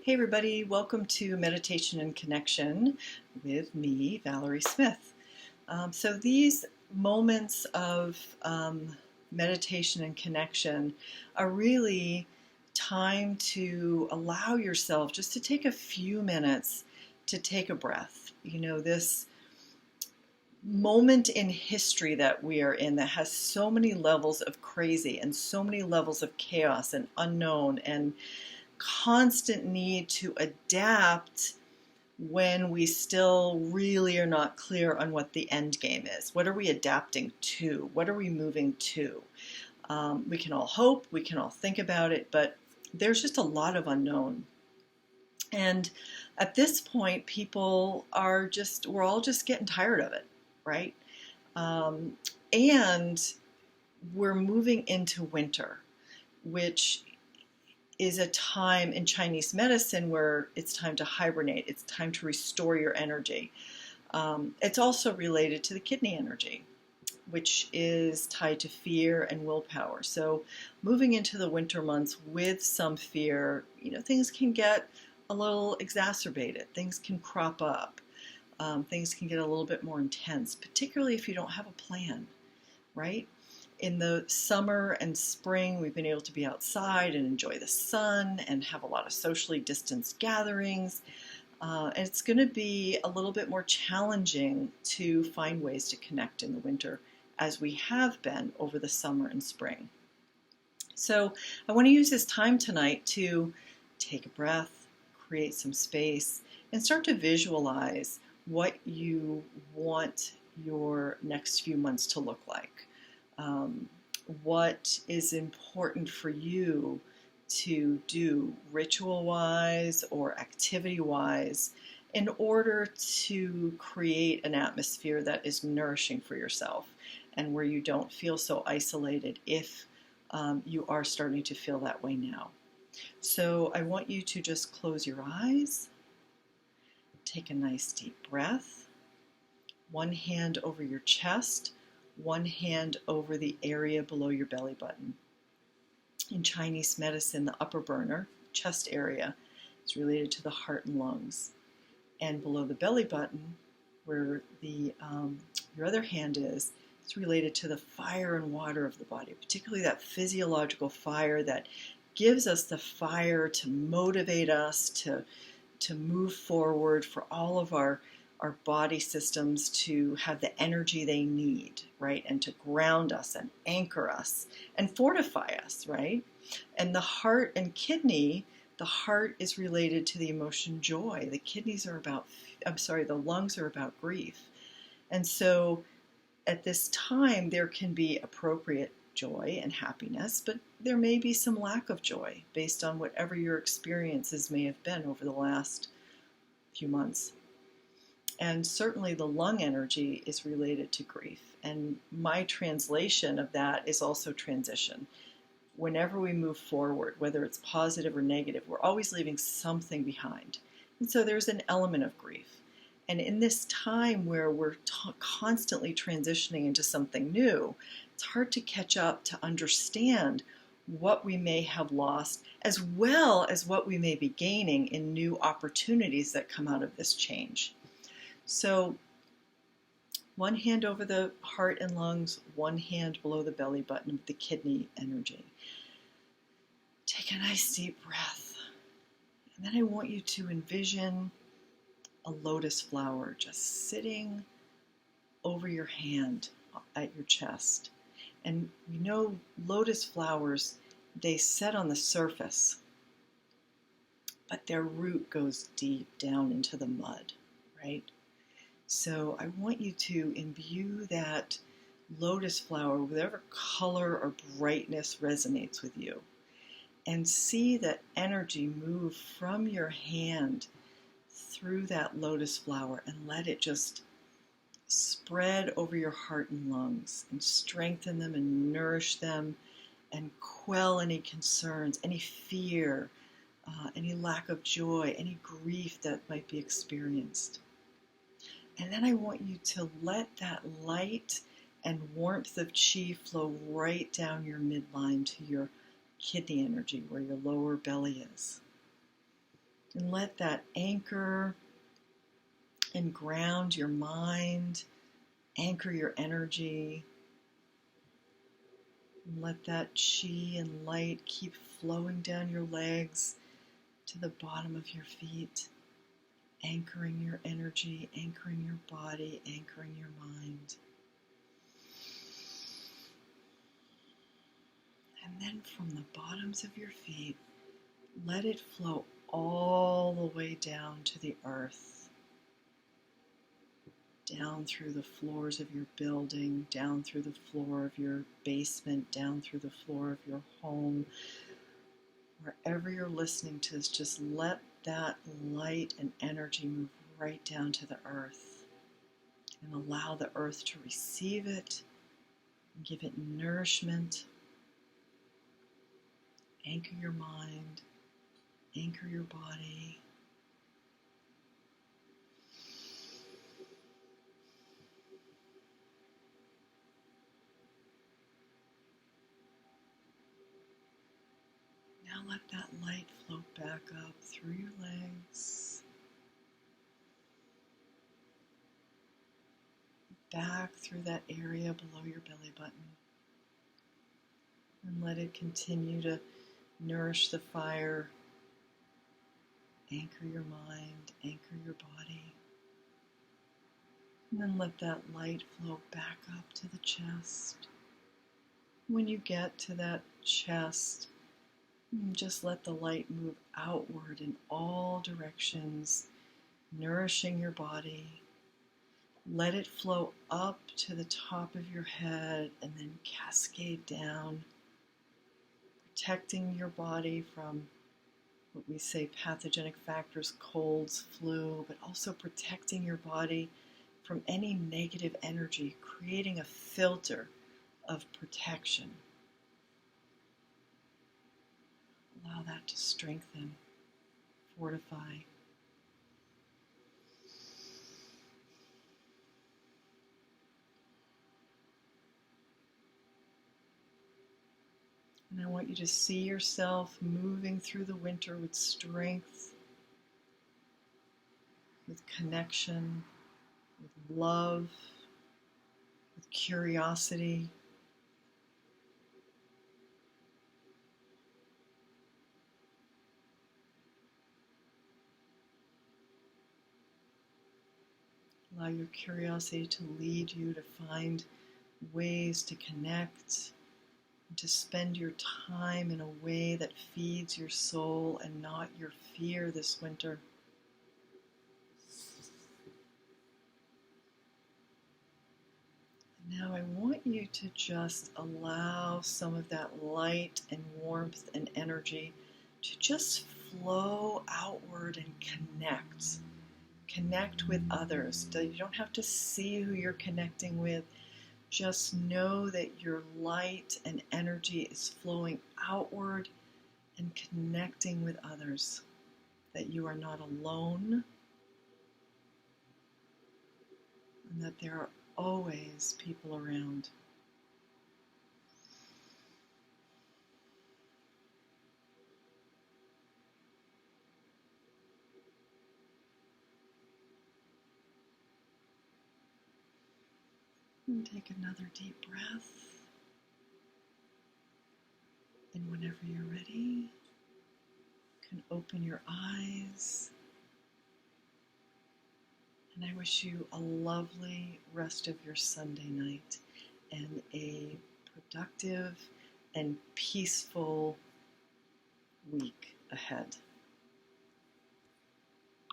Hey everybody, welcome to Meditation and Connection with me, Valerie Smith. So these moments of meditation and connection are really time to allow yourself just to take a few minutes to take a breath. You know, this moment in history that we are in that has so many levels of crazy and so many levels of chaos and unknown and constant need to adapt when we still really are not clear on what the end game is. What are we adapting to? What are we moving to? We can all hope, we can all think about it, but there's just a lot of unknown. And at this point, we're all just getting tired of it, right? And we're moving into winter, which is a time in Chinese medicine where it's time to hibernate. It's time to restore your energy. It's also related to the kidney energy, which is tied to fear and willpower. So moving into the winter months with some fear, things can get a little exacerbated. Things can crop up. Things can get a little bit more intense, particularly if you don't have a plan, right? In the summer and spring, we've been able to be outside and enjoy the sun and have a lot of socially distanced gatherings. And it's going to be a little bit more challenging to find ways to connect in the winter as we have been over the summer and spring. So I want to use this time tonight to take a breath, create some space, and start to visualize what you want your next few months to look like. What is important for you to do ritual-wise or activity-wise in order to create an atmosphere that is nourishing for yourself and where you don't feel so isolated if you are starting to feel that way now. So I want you to just close your eyes, take a nice deep breath, one hand over your chest, one hand over the area below your belly button. In Chinese medicine, the upper burner, chest area, is related to the heart and lungs. And below the belly button, where your other hand is, it's related to the fire and water of the body, particularly that physiological fire that gives us the fire to motivate us to move forward, for all of our body systems to have the energy they need, right? And to ground us and anchor us and fortify us, right? And the heart and kidney, the heart is related to the emotion joy. The lungs are about grief. And so at this time, there can be appropriate joy and happiness, but there may be some lack of joy based on whatever your experiences may have been over the last few months. And certainly the lung energy is related to grief. And my translation of that is also transition. Whenever we move forward, whether it's positive or negative, we're always leaving something behind. And so there's an element of grief. And in this time where we're constantly transitioning into something new, it's hard to catch up to understand what we may have lost, as well as what we may be gaining in new opportunities that come out of this change. So one hand over the heart and lungs, one hand below the belly button with the kidney energy. Take a nice deep breath. And then I want you to envision a lotus flower just sitting over your hand at your chest. And lotus flowers, they set on the surface, but their root goes deep down into the mud, right? So I want you to imbue that lotus flower with whatever color or brightness resonates with you, and see that energy move from your hand through that lotus flower and let it just spread over your heart and lungs and strengthen them and nourish them and quell any concerns, any fear, any lack of joy, any grief that might be experienced. And then I want you to let that light and warmth of chi flow right down your midline to your kidney energy, where your lower belly is. And let that anchor and ground your mind, anchor your energy, and let that chi and light keep flowing down your legs to the bottom of your feet, anchoring your energy, anchoring your body, anchoring your mind. And then from the bottoms of your feet, let it flow all the way down to the earth, down through the floors of your building, down through the floor of your basement, down through the floor of your home. Wherever you're listening to this, just let that light and energy move right down to the earth and allow the earth to receive it and give it nourishment. Anchor your mind, anchor your body. Now let that light flow back up through your legs, back through that area below your belly button, and let it continue to nourish the fire. Anchor your mind, anchor your body, and then let that light flow back up to the chest. When you get to that chest, just let the light move outward in all directions, nourishing your body. Let it flow up to the top of your head and then cascade down, protecting your body from what we say pathogenic factors, colds, flu, but also protecting your body from any negative energy, creating a filter of protection. Allow that to strengthen, fortify. And I want you to see yourself moving through the winter with strength, with connection, with love, with curiosity. Allow your curiosity to lead you to find ways to connect, and to spend your time in a way that feeds your soul and not your fear this winter. Now I want you to just allow some of that light and warmth and energy to just flow outward and connect. Connect with others. You don't have to see who you're connecting with. Just know that your light and energy is flowing outward and connecting with others. That you are not alone. And that there are always people around. And take another deep breath. And whenever you're ready, you can open your eyes. And I wish you a lovely rest of your Sunday night and a productive and peaceful week ahead.